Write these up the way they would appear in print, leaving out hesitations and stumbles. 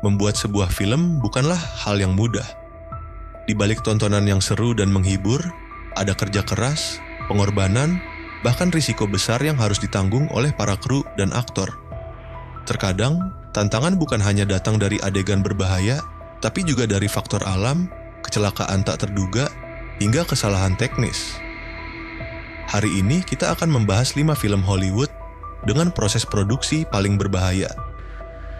membuat sebuah film bukanlah hal yang mudah. Di balik tontonan yang seru dan menghibur, ada kerja keras, pengorbanan, bahkan risiko besar yang harus ditanggung oleh para kru dan aktor. Terkadang, tantangan bukan hanya datang dari adegan berbahaya, tapi juga dari faktor alam, kecelakaan tak terduga, hingga kesalahan teknis. Hari ini kita akan membahas 5 film Hollywood dengan proses produksi paling berbahaya,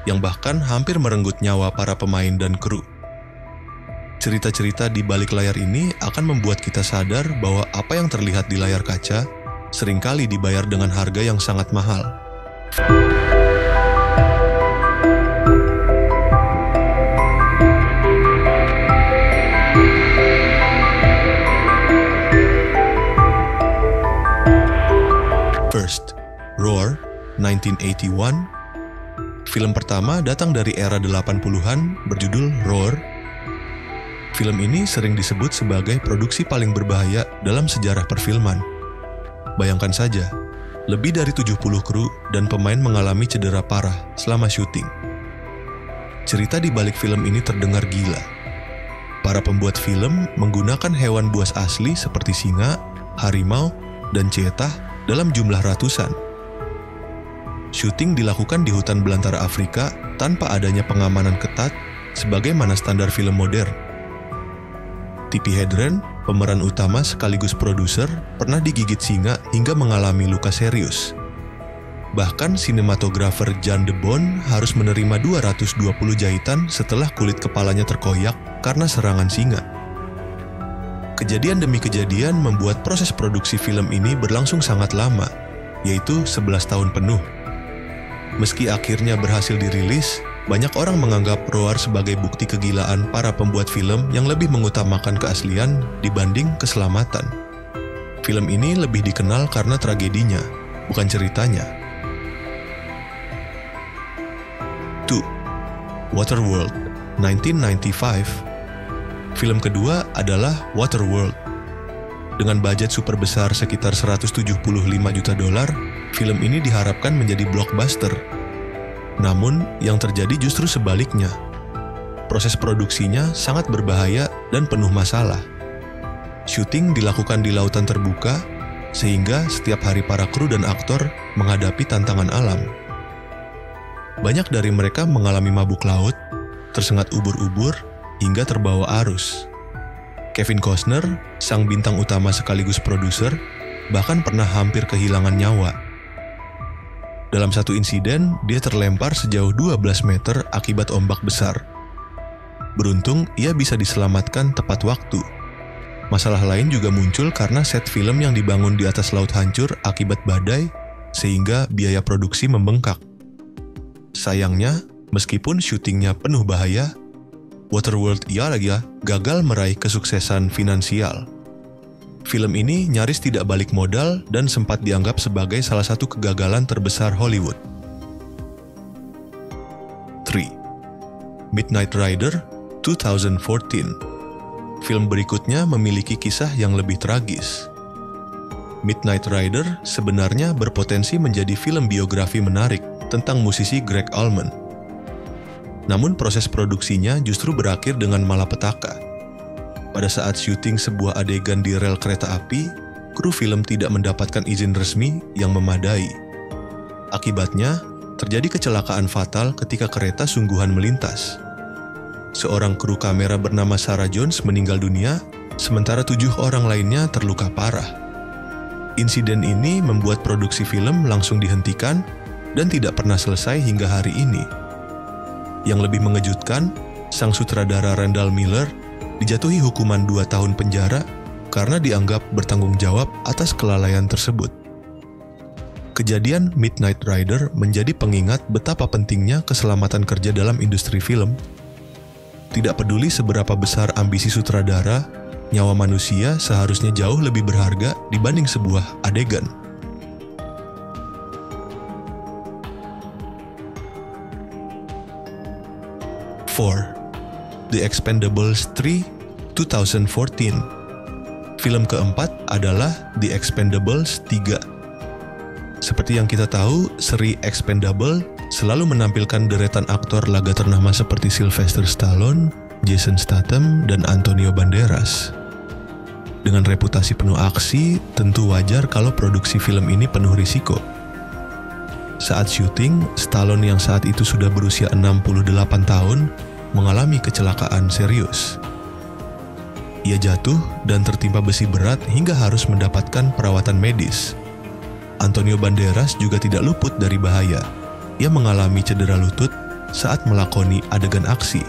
yang bahkan hampir merenggut nyawa para pemain dan kru. Cerita-cerita di balik layar ini akan membuat kita sadar bahwa apa yang terlihat di layar kaca seringkali dibayar dengan harga yang sangat mahal. First, Roar, 1981. Film pertama datang dari era 80-an berjudul Roar. Film ini sering disebut sebagai produksi paling berbahaya dalam sejarah perfilman. Bayangkan saja, lebih dari 70 kru dan pemain mengalami cedera parah selama syuting. Cerita di balik film ini terdengar gila. Para pembuat film menggunakan hewan buas asli seperti singa, harimau, dan cheetah dalam jumlah ratusan. Syuting dilakukan di hutan belantara Afrika tanpa adanya pengamanan ketat sebagaimana standar film modern. Tippi Hedren, pemeran utama sekaligus produser, pernah digigit singa hingga mengalami luka serius. Bahkan sinematografer Jan de Bon harus menerima 220 jahitan setelah kulit kepalanya terkoyak karena serangan singa. Kejadian demi kejadian membuat proses produksi film ini berlangsung sangat lama, yaitu 11 tahun penuh. Meski akhirnya berhasil dirilis, banyak orang menganggap Roar sebagai bukti kegilaan para pembuat film yang lebih mengutamakan keaslian dibanding keselamatan. Film ini lebih dikenal karena tragedinya, bukan ceritanya. 2. Waterworld, 1995. Film kedua adalah Waterworld. Dengan budget super besar sekitar $175 juta, film ini diharapkan menjadi blockbuster. Namun, yang terjadi justru sebaliknya. Proses produksinya sangat berbahaya dan penuh masalah. Syuting dilakukan di lautan terbuka, sehingga setiap hari para kru dan aktor menghadapi tantangan alam. Banyak dari mereka mengalami mabuk laut, tersengat ubur-ubur, hingga terbawa arus. Kevin Costner, sang bintang utama sekaligus produser, bahkan pernah hampir kehilangan nyawa. Dalam satu insiden, dia terlempar sejauh 12 meter akibat ombak besar. Beruntung, ia bisa diselamatkan tepat waktu. Masalah lain juga muncul karena set film yang dibangun di atas laut hancur akibat badai, sehingga biaya produksi membengkak. Sayangnya, meskipun syutingnya penuh bahaya, Waterworld gagal meraih kesuksesan finansial. Film ini nyaris tidak balik modal dan sempat dianggap sebagai salah satu kegagalan terbesar Hollywood. 3. Midnight Rider, 2014. Film berikutnya memiliki kisah yang lebih tragis. Midnight Rider sebenarnya berpotensi menjadi film biografi menarik tentang musisi Gregg Allman. Namun proses produksinya justru berakhir dengan malapetaka. Pada saat syuting sebuah adegan di rel kereta api, kru film tidak mendapatkan izin resmi yang memadai. Akibatnya, terjadi kecelakaan fatal ketika kereta sungguhan melintas. Seorang kru kamera bernama Sarah Jones meninggal dunia, sementara 7 orang lainnya terluka parah. Insiden ini membuat produksi film langsung dihentikan dan tidak pernah selesai hingga hari ini. Yang lebih mengejutkan, sang sutradara Randall Miller dijatuhi hukuman 2 tahun penjara karena dianggap bertanggung jawab atas kelalaian tersebut. Kejadian Midnight Rider menjadi pengingat betapa pentingnya keselamatan kerja dalam industri film. Tidak peduli seberapa besar ambisi sutradara, nyawa manusia seharusnya jauh lebih berharga dibanding sebuah adegan. 4. The Expendables 3, 2014. Film keempat adalah The Expendables 3. Seperti yang kita tahu, seri Expendable selalu menampilkan deretan aktor laga ternama seperti Sylvester Stallone, Jason Statham, dan Antonio Banderas. Dengan reputasi penuh aksi, tentu wajar kalau produksi film ini penuh risiko. Saat syuting, Stallone yang saat itu sudah berusia 68 tahun mengalami kecelakaan serius. Ia jatuh dan tertimpa besi berat hingga harus mendapatkan perawatan medis. Antonio Banderas juga tidak luput dari bahaya. Ia mengalami cedera lutut saat melakoni adegan aksi.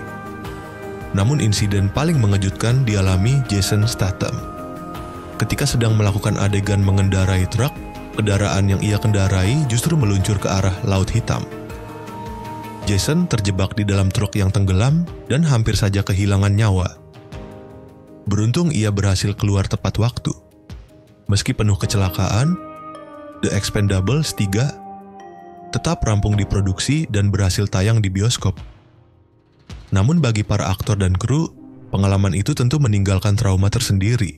Namun insiden paling mengejutkan dialami Jason Statham. Ketika sedang melakukan adegan mengendarai truk, kendaraan yang ia kendarai justru meluncur ke arah Laut Hitam. Jason terjebak di dalam truk yang tenggelam dan hampir saja kehilangan nyawa. Beruntung ia berhasil keluar tepat waktu. Meski penuh kecelakaan, The Expendables 3 tetap rampung diproduksi dan berhasil tayang di bioskop. Namun bagi para aktor dan kru, pengalaman itu tentu meninggalkan trauma tersendiri.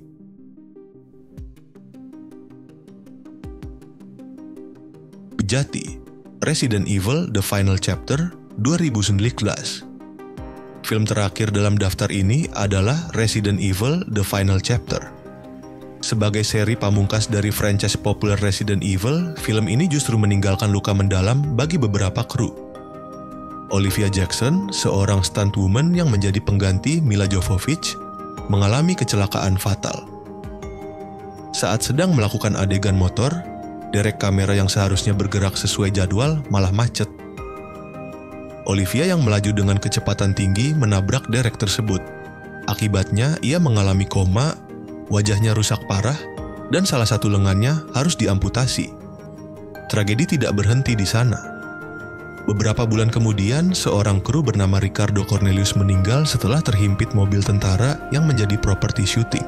Bejati, Resident Evil The Final Chapter 2019. Film terakhir dalam daftar ini adalah Resident Evil The Final Chapter. Sebagai seri pamungkas dari franchise populer Resident Evil, film ini justru meninggalkan luka mendalam bagi beberapa kru. Olivia Jackson, seorang stuntwoman yang menjadi pengganti Mila Jovovich, mengalami kecelakaan fatal. Saat sedang melakukan adegan motor, derek kamera yang seharusnya bergerak sesuai jadwal malah macet. Olivia yang melaju dengan kecepatan tinggi menabrak derek tersebut. Akibatnya ia mengalami koma, wajahnya rusak parah, dan salah satu lengannya harus diamputasi. Tragedi tidak berhenti di sana. Beberapa bulan kemudian, seorang kru bernama Ricardo Cornelius meninggal setelah terhimpit mobil tentara yang menjadi properti syuting.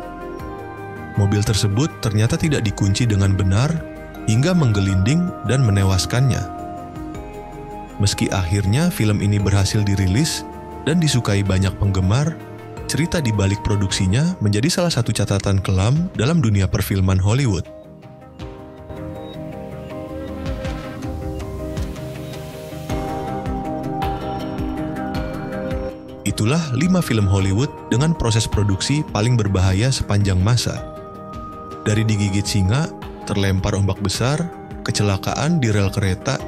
Mobil tersebut ternyata tidak dikunci dengan benar, hingga menggelinding dan menewaskannya. Meski akhirnya film ini berhasil dirilis dan disukai banyak penggemar, cerita di balik produksinya menjadi salah satu catatan kelam dalam dunia perfilman Hollywood. Itulah 5 film Hollywood dengan proses produksi paling berbahaya sepanjang masa. Dari digigit singa, terlempar ombak besar, kecelakaan di rel kereta,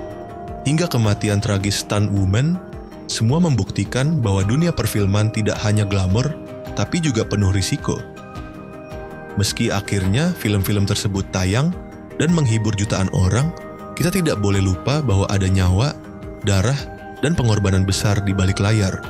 hingga kematian tragis stunt woman, semua membuktikan bahwa dunia perfilman tidak hanya glamor, tapi juga penuh risiko. Meski akhirnya film-film tersebut tayang dan menghibur jutaan orang, kita tidak boleh lupa bahwa ada nyawa, darah, dan pengorbanan besar di balik layar.